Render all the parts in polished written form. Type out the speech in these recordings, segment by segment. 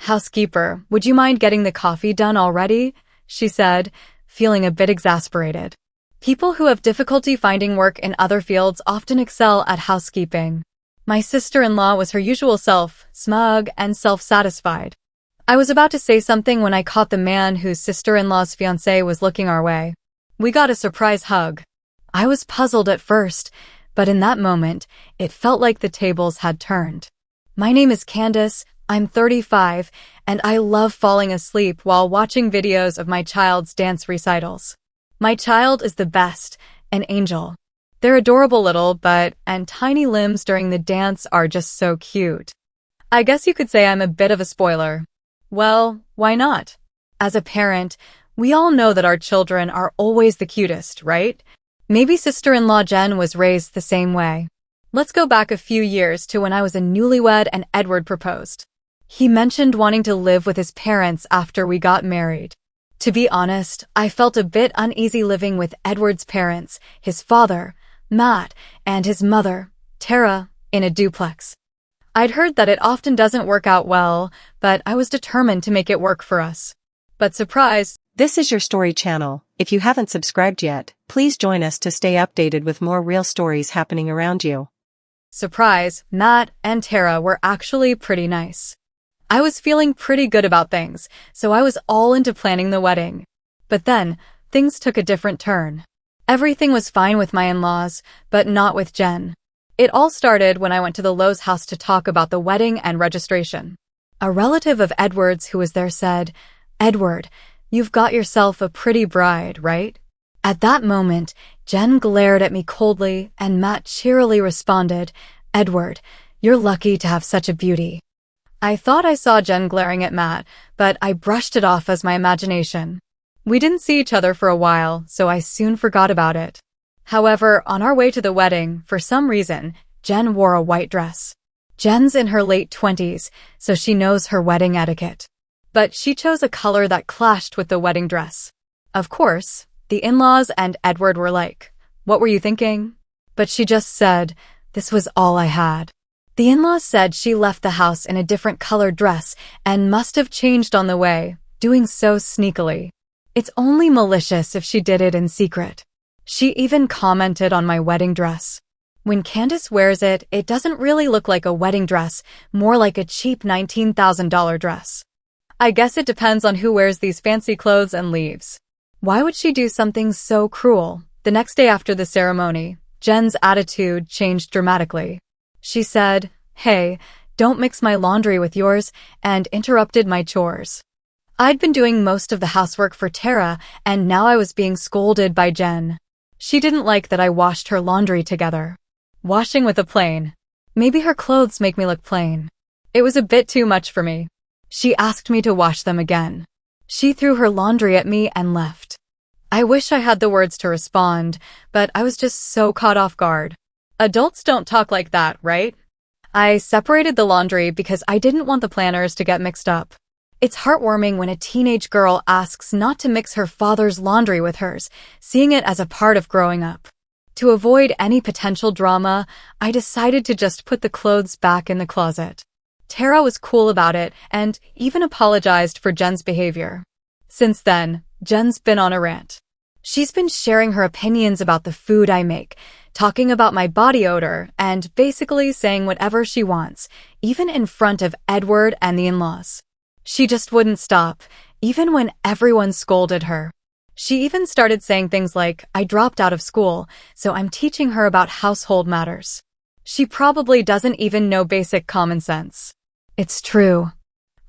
"Housekeeper, would you mind getting the coffee done already?" she said, feeling a bit exasperated. People who have difficulty finding work in other fields often excel at housekeeping. My sister-in-law was her usual self, smug and self-satisfied. I was about to say something when I caught the man whose sister-in-law's fiancé was looking our way. We got a surprise hug. I was puzzled at first, but in that moment, it felt like the tables had turned. "My name is Candace, I'm 35, and I love falling asleep while watching videos of my child's dance recitals. My child is the best, an angel. They're adorable and tiny limbs during the dance are just so cute. I guess you could say I'm a bit of a spoiler. Well, why not? As a parent, we all know that our children are always the cutest, right? Maybe sister-in-law Jen was raised the same way. Let's go back a few years to when I was a newlywed and Edward proposed. He mentioned wanting to live with his parents after we got married. To be honest, I felt a bit uneasy living with Edward's parents, his father, Matt, and his mother, Terra, in a duplex. I'd heard that it often doesn't work out well, but I was determined to make it work for us. But surprise! This is your story channel. If you haven't subscribed yet, please join us to stay updated with more real stories happening around you. Surprise, Matt and Terra were actually pretty nice. I was feeling pretty good about things, so I was all into planning the wedding. But then, things took a different turn. Everything was fine with my in-laws, but not with Jen. It all started when I went to the Lowe's house to talk about the wedding and registration. A relative of Edward's who was there said, "Edward, you've got yourself a pretty bride, right?" At that moment, Jen glared at me coldly, and Matt cheerily responded, "Edward, you're lucky to have such a beauty." I thought I saw Jen glaring at Matt, but I brushed it off as my imagination. We didn't see each other for a while, so I soon forgot about it. However, on our way to the wedding, for some reason, Jen wore a white dress. Jen's in her late 20s, so she knows her wedding etiquette. But she chose a color that clashed with the wedding dress. Of course, the in-laws and Edward were like, "What were you thinking?" But she just said, "This was all I had." The in-laws said she left the house in a different colored dress and must have changed on the way, doing so sneakily. It's only malicious if she did it in secret. She even commented on my wedding dress. When Candace wears it, it doesn't really look like a wedding dress, more like a cheap $19,000 dress. I guess it depends on who wears these fancy clothes and leaves. Why would she do something so cruel? The next day after the ceremony, Jen's attitude changed dramatically. She said, "Hey, don't mix my laundry with yours," and interrupted my chores. I'd been doing most of the housework for Terra, and now I was being scolded by Jen. She didn't like that I washed her laundry together. Washing with a plane. Maybe her clothes make me look plain. It was a bit too much for me. She asked me to wash them again. She threw her laundry at me and left. I wish I had the words to respond, but I was just so caught off guard. Adults don't talk like that, right? I separated the laundry because I didn't want the planners to get mixed up. It's heartwarming when a teenage girl asks not to mix her father's laundry with hers, seeing it as a part of growing up. To avoid any potential drama, I decided to just put the clothes back in the closet. Terra was cool about it and even apologized for Jen's behavior. Since then, Jen's been on a rant. She's been sharing her opinions about the food I make, talking about my body odor, and basically saying whatever she wants, even in front of Edward and the in-laws. She just wouldn't stop, even when everyone scolded her. She even started saying things like, "I dropped out of school, so I'm teaching her about household matters." She probably doesn't even know basic common sense. It's true.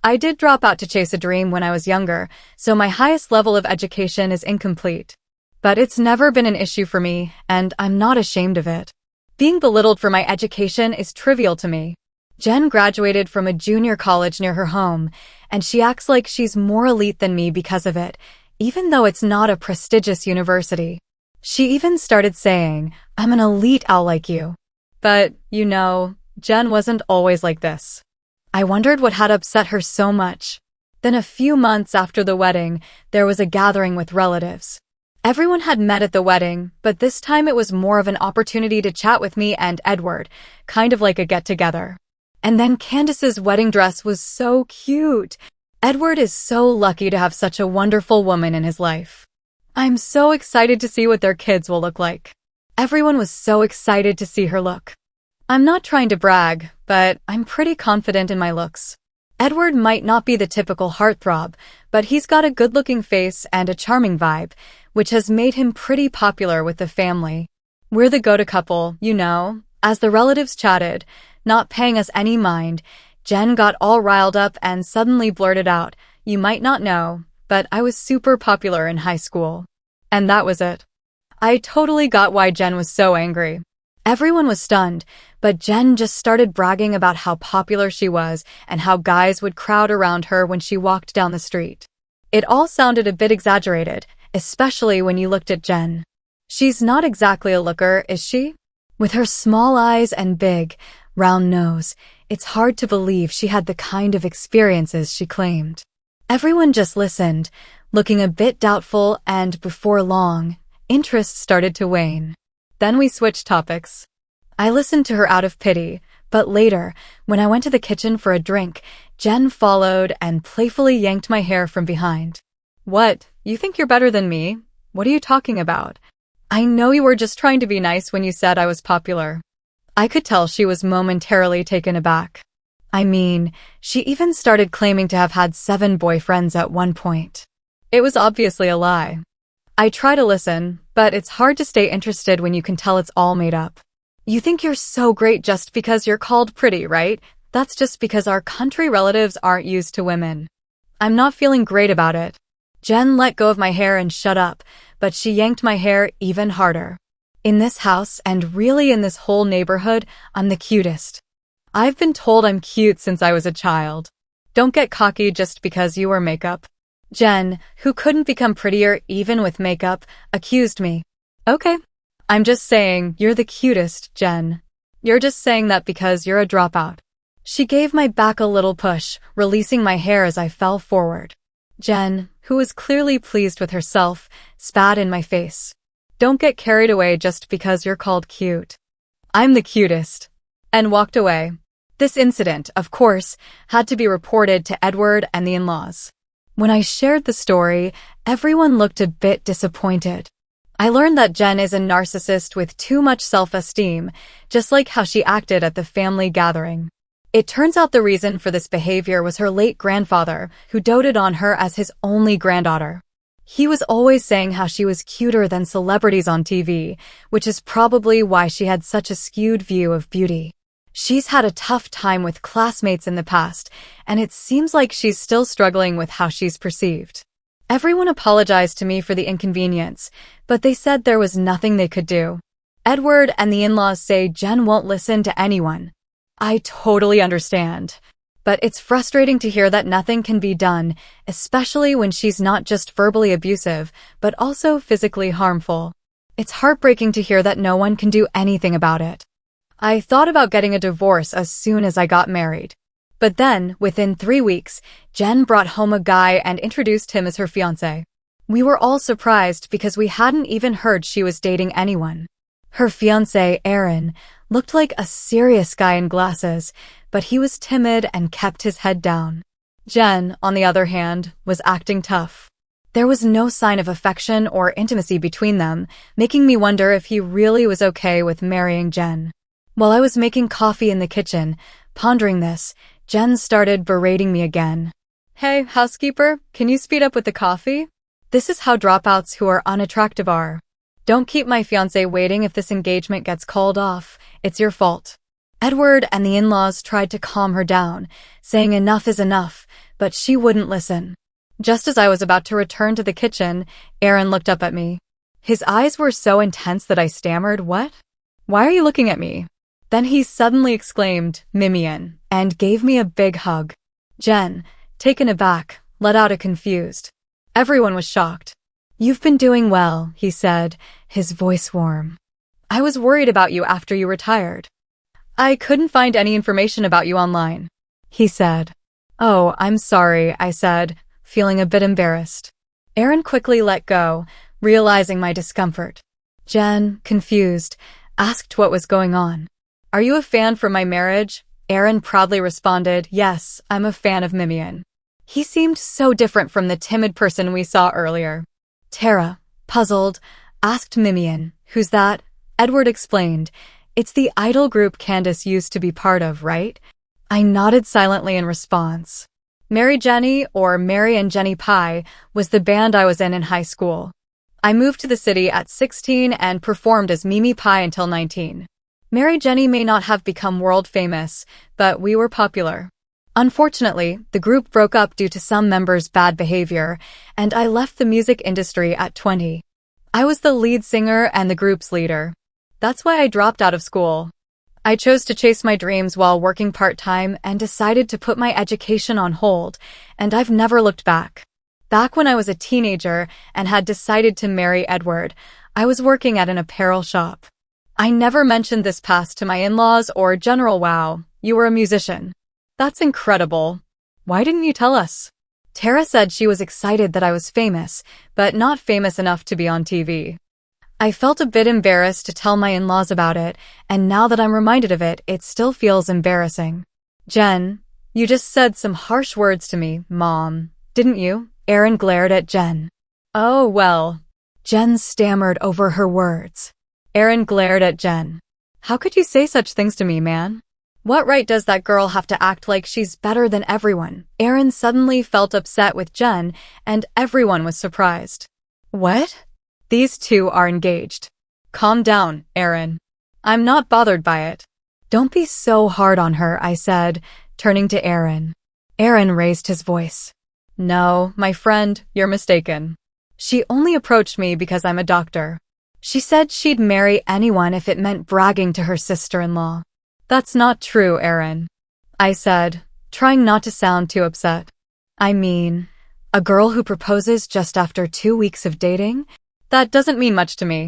I did drop out to chase a dream when I was younger, so my highest level of education is incomplete. But it's never been an issue for me, and I'm not ashamed of it. Being belittled for my education is trivial to me. Jen graduated from a junior college near her home, and she acts like she's more elite than me because of it, even though it's not a prestigious university. She even started saying, "I'm an elite owl like you." But, Jen wasn't always like this. I wondered what had upset her so much. Then a few months after the wedding, there was a gathering with relatives. Everyone had met at the wedding, but this time it was more of an opportunity to chat with me and Edward, kind of like a get-together. And then Candace's wedding dress was so cute. Edward is so lucky to have such a wonderful woman in his life. I'm so excited to see what their kids will look like. Everyone was so excited to see her look. I'm not trying to brag, but I'm pretty confident in my looks. Edward might not be the typical heartthrob, but he's got a good-looking face and a charming vibe, which has made him pretty popular with the family. We're the go-to couple, you know. As the relatives chatted, not paying us any mind, Jen got all riled up and suddenly blurted out, "You might not know, but I was super popular in high school." And that was it. I totally got why Jen was so angry. Everyone was stunned, but Jen just started bragging about how popular she was and how guys would crowd around her when she walked down the street. It all sounded a bit exaggerated, especially when you looked at Jen. She's not exactly a looker, is she? With her small eyes and big, round nose, it's hard to believe she had the kind of experiences she claimed. Everyone just listened, looking a bit doubtful, and before long, interest started to wane. Then we switched topics. I listened to her out of pity, but later, when I went to the kitchen for a drink, Jen followed and playfully yanked my hair from behind. "What? You think you're better than me? What are you talking about? I know you were just trying to be nice when you said I was popular." I could tell she was momentarily taken aback. I mean, she even started claiming to have had 7 boyfriends at one point. It was obviously a lie. I try to listen, but it's hard to stay interested when you can tell it's all made up. You think you're so great just because you're called pretty, right? That's just because our country relatives aren't used to women. I'm not feeling great about it. Jen let go of my hair and shut up, but she yanked my hair even harder. In this house, and really in this whole neighborhood, I'm the cutest. I've been told I'm cute since I was a child. Don't get cocky just because you wear makeup. Jen, who couldn't become prettier even with makeup, accused me. Okay. I'm just saying you're the cutest, Jen. You're just saying that because you're a dropout. She gave my back a little push, releasing my hair as I fell forward. Jen, who was clearly pleased with herself, spat in my face. Don't get carried away just because you're called cute. I'm the cutest. And walked away. This incident, of course, had to be reported to Edward and the in-laws. When I shared the story, everyone looked a bit disappointed. I learned that Jen is a narcissist with too much self-esteem, just like how she acted at the family gathering. It turns out the reason for this behavior was her late grandfather, who doted on her as his only granddaughter. He was always saying how she was cuter than celebrities on TV, which is probably why she had such a skewed view of beauty. She's had a tough time with classmates in the past, and it seems like she's still struggling with how she's perceived. Everyone apologized to me for the inconvenience, but they said there was nothing they could do. Edward and the in-laws say Jen won't listen to anyone. I totally understand. But it's frustrating to hear that nothing can be done, especially when she's not just verbally abusive, but also physically harmful. It's heartbreaking to hear that no one can do anything about it. I thought about getting a divorce as soon as I got married. But then, within 3 weeks, Jen brought home a guy and introduced him as her fiancé. We were all surprised because we hadn't even heard she was dating anyone. Her fiancé, Aaron, looked like a serious guy in glasses, but he was timid and kept his head down. Jen, on the other hand, was acting tough. There was no sign of affection or intimacy between them, making me wonder if he really was okay with marrying Jen. While I was making coffee in the kitchen, pondering this, Jen started berating me again. "Hey, housekeeper, can you speed up with the coffee? This is how dropouts who are unattractive are. Don't keep my fiancé waiting if this engagement gets called off. It's your fault." Edward and the in-laws tried to calm her down, saying enough is enough, but she wouldn't listen. Just as I was about to return to the kitchen, Aaron looked up at me. His eyes were so intense that I stammered, "What? Why are you looking at me?" Then he suddenly exclaimed, "Mimeon," and gave me a big hug. Jen, taken aback, let out a confused. Everyone was shocked. "You've been doing well," he said, his voice warm. "I was worried about you after you retired. I couldn't find any information about you online," he said. "Oh, I'm sorry," I said, feeling a bit embarrassed. Aaron quickly let go, realizing my discomfort. Jen, confused, asked what was going on. "Are you a fan for my marriage?" Aaron proudly responded, "Yes, I'm a fan of Mimeon." He seemed so different from the timid person we saw earlier. Terra, puzzled, asked Mimeon, "Who's that?" Edward explained, "It's the idol group Candace used to be part of, right?" I nodded silently in response. Mary Jenny, or Mary and Jenny Pie, was the band I was in high school. I moved to the city at 16 and performed as Mimi Pie until 19. Mary Jenny may not have become world famous, but we were popular. Unfortunately, the group broke up due to some members' bad behavior, and I left the music industry at 20. I was the lead singer and the group's leader. That's why I dropped out of school. I chose to chase my dreams while working part-time and decided to put my education on hold, and I've never looked back. Back when I was a teenager and had decided to marry Edward, I was working at an apparel shop. I never mentioned this past to my in-laws or general. "Wow, you were a musician. That's incredible. Why didn't you tell us?" Terra said she was excited that I was famous, but not famous enough to be on TV. I felt a bit embarrassed to tell my in-laws about it, and now that I'm reminded of it, it still feels embarrassing. "Jen, you just said some harsh words to me, Mom, didn't you?" Aaron glared at Jen. "Oh, well." Jen stammered over her words. Aaron glared at Jen. "How could you say such things to me, man? What right does that girl have to act like she's better than everyone?" Aaron suddenly felt upset with Jen, and everyone was surprised. "What? These two are engaged." "Calm down, Aaron. I'm not bothered by it." "Don't be so hard on her," I said, turning to Aaron. Aaron raised his voice. "No, my friend, you're mistaken. She only approached me because I'm a doctor. She said she'd marry anyone if it meant bragging to her sister-in-law." "That's not true, Aaron," I said, trying not to sound too upset. "I mean, a girl who proposes just after 2 weeks of dating? That doesn't mean much to me."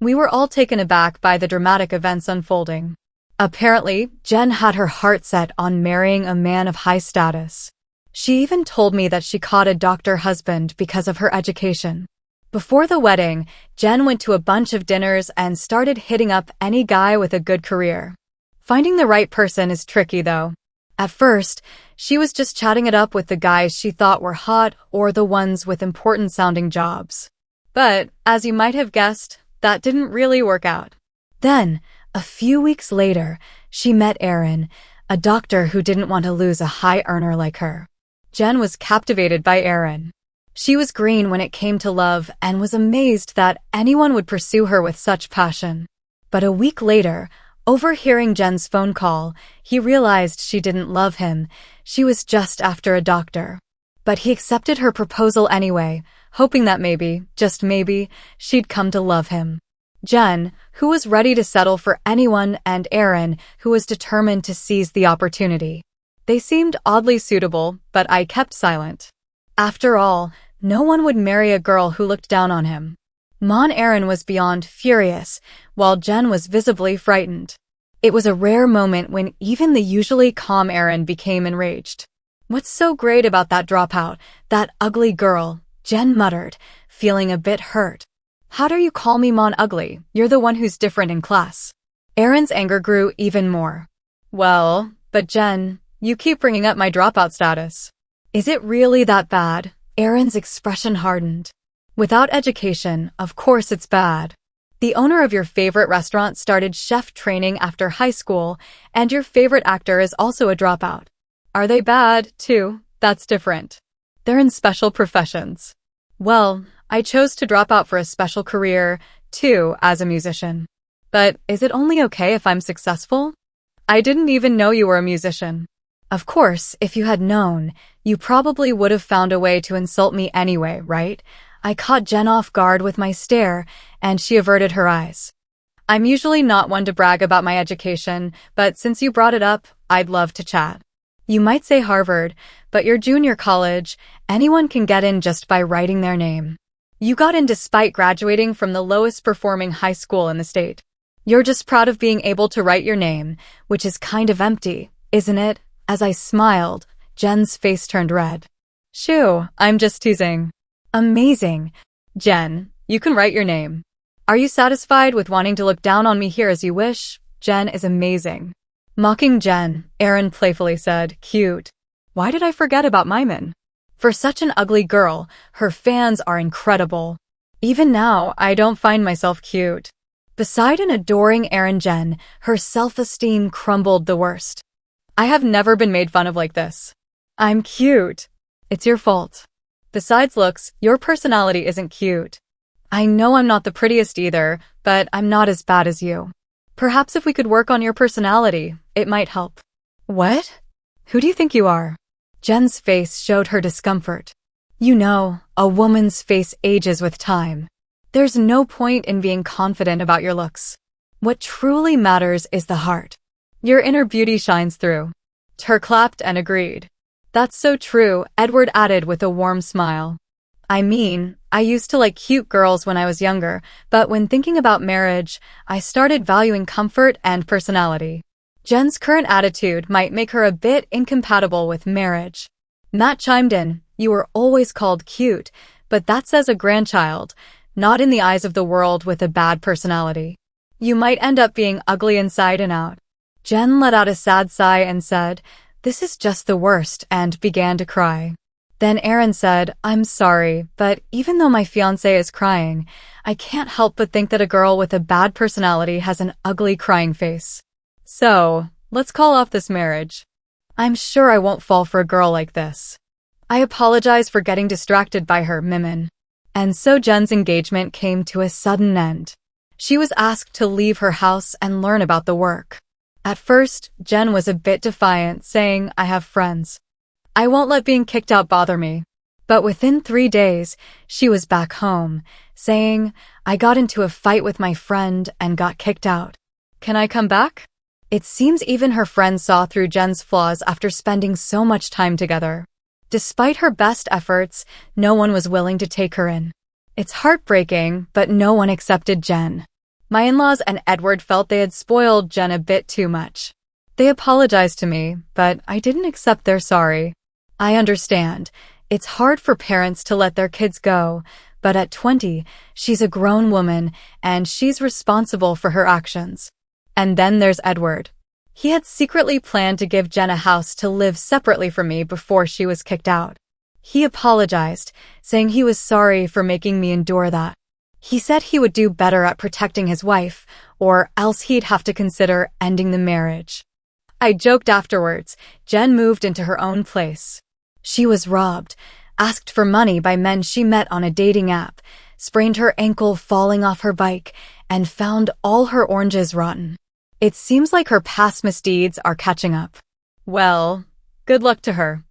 We were all taken aback by the dramatic events unfolding. Apparently, Jen had her heart set on marrying a man of high status. She even told me that she caught a doctor husband because of her education. Before the wedding, Jen went to a bunch of dinners and started hitting up any guy with a good career. Finding the right person is tricky, though. At first, she was just chatting it up with the guys she thought were hot or the ones with important-sounding jobs. But, as you might have guessed, that didn't really work out. Then, a few weeks later, she met Aaron, a doctor who didn't want to lose a high earner like her. Jen was captivated by Aaron. She was green when it came to love and was amazed that anyone would pursue her with such passion. But a week later, overhearing Jen's phone call, he realized she didn't love him. She was just after a doctor. But he accepted her proposal anyway, hoping that maybe, just maybe, she'd come to love him. Jen, who was ready to settle for anyone, and Aaron, who was determined to seize the opportunity. They seemed oddly suitable, but I kept silent. After all, no one would marry a girl who looked down on him. Aaron was beyond furious, while Jen was visibly frightened. It was a rare moment when even the usually calm Aaron became enraged. "What's so great about that dropout, that ugly girl?" Jen muttered, feeling a bit hurt. "How dare you call me ugly? You're the one who's different in class." Aaron's anger grew even more. "Well, but Jen, you keep bringing up my dropout status. Is it really that bad?" Aaron's expression hardened. "Without education, of course it's bad. The owner of your favorite restaurant started chef training after high school, and your favorite actor is also a dropout. Are they bad, too? That's different. They're in special professions. Well, I chose to drop out for a special career, too, as a musician. But is it only okay if I'm successful? I didn't even know you were a musician." Of course, if you had known, you probably would have found a way to insult me anyway, right? I caught Jen off guard with my stare, and she averted her eyes. "I'm usually not one to brag about my education, but since you brought it up, I'd love to chat. You might say Harvard, but your junior college, anyone can get in just by writing their name. You got in despite graduating from the lowest performing high school in the state. You're just proud of being able to write your name, which is kind of empty, isn't it?" As I smiled, Jen's face turned red. "Shoo, I'm just teasing." "Amazing. Jen, you can write your name. Are you satisfied with wanting to look down on me here as you wish? Jen is amazing." Mocking Jen, Aaron playfully said, "Cute. Why did I forget about Mimeon? For such an ugly girl, her fans are incredible. Even now, I don't find myself cute." Beside an adoring Aaron Jen, her self-esteem crumbled the worst. "I have never been made fun of like this. I'm cute. It's your fault. Besides looks, your personality isn't cute. I know I'm not the prettiest either, but I'm not as bad as you. Perhaps if we could work on your personality, it might help." "What? Who do you think you are?" Jen's face showed her discomfort. "You know, a woman's face ages with time. There's no point in being confident about your looks. What truly matters is the heart. Your inner beauty shines through." Ter clapped and agreed. "That's so true," Edward added with a warm smile. "I mean, I used to like cute girls when I was younger, but when thinking about marriage, I started valuing comfort and personality. Jen's current attitude might make her a bit incompatible with marriage." Matt chimed in, "You were always called cute, but that's as a grandchild, not in the eyes of the world with a bad personality. You might end up being ugly inside and out." Jen let out a sad sigh and said, "This is just the worst," and began to cry. Then Aaron said, "I'm sorry, but even though my fiancé is crying, I can't help but think that a girl with a bad personality has an ugly crying face. So, let's call off this marriage. I'm sure I won't fall for a girl like this. I apologize for getting distracted by her, Mimeon." And so Jen's engagement came to a sudden end. She was asked to leave her house and learn about the work. At first, Jen was a bit defiant, saying, "I have friends. I won't let being kicked out bother me." But within 3 days, she was back home, saying, "I got into a fight with my friend and got kicked out. Can I come back?" It seems even her friends saw through Jen's flaws after spending so much time together. Despite her best efforts, no one was willing to take her in. It's heartbreaking, but no one accepted Jen. My in-laws and Edward felt they had spoiled Jen a bit too much. They apologized to me, but I didn't accept their sorry. I understand. It's hard for parents to let their kids go, but at 20, she's a grown woman, and she's responsible for her actions. And then there's Edward. He had secretly planned to give Jen a house to live separately from me before she was kicked out. He apologized, saying he was sorry for making me endure that. He said he would do better at protecting his wife, or else he'd have to consider ending the marriage. I joked afterwards. Jen moved into her own place. She was robbed, asked for money by men she met on a dating app, sprained her ankle falling off her bike, and found all her oranges rotten. It seems like her past misdeeds are catching up. Well, good luck to her.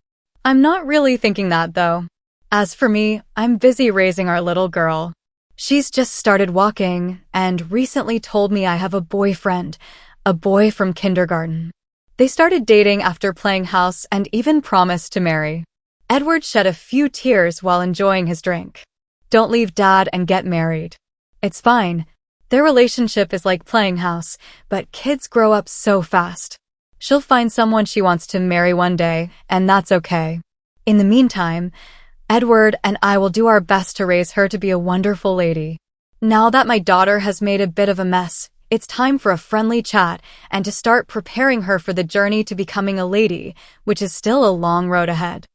I'm not really thinking that, though. As for me, I'm busy raising our little girl. She's just started walking and recently told me I have a boyfriend, a boy from kindergarten. They started dating after playing house and even promised to marry. Edward shed a few tears while enjoying his drink. Don't leave Dad and get married. It's fine. Their relationship is like playing house, but kids grow up so fast. She'll find someone she wants to marry one day, and that's okay. In the meantime, Edward and I will do our best to raise her to be a wonderful lady. Now that my daughter has made a bit of a mess, it's time for a friendly chat and to start preparing her for the journey to becoming a lady, which is still a long road ahead.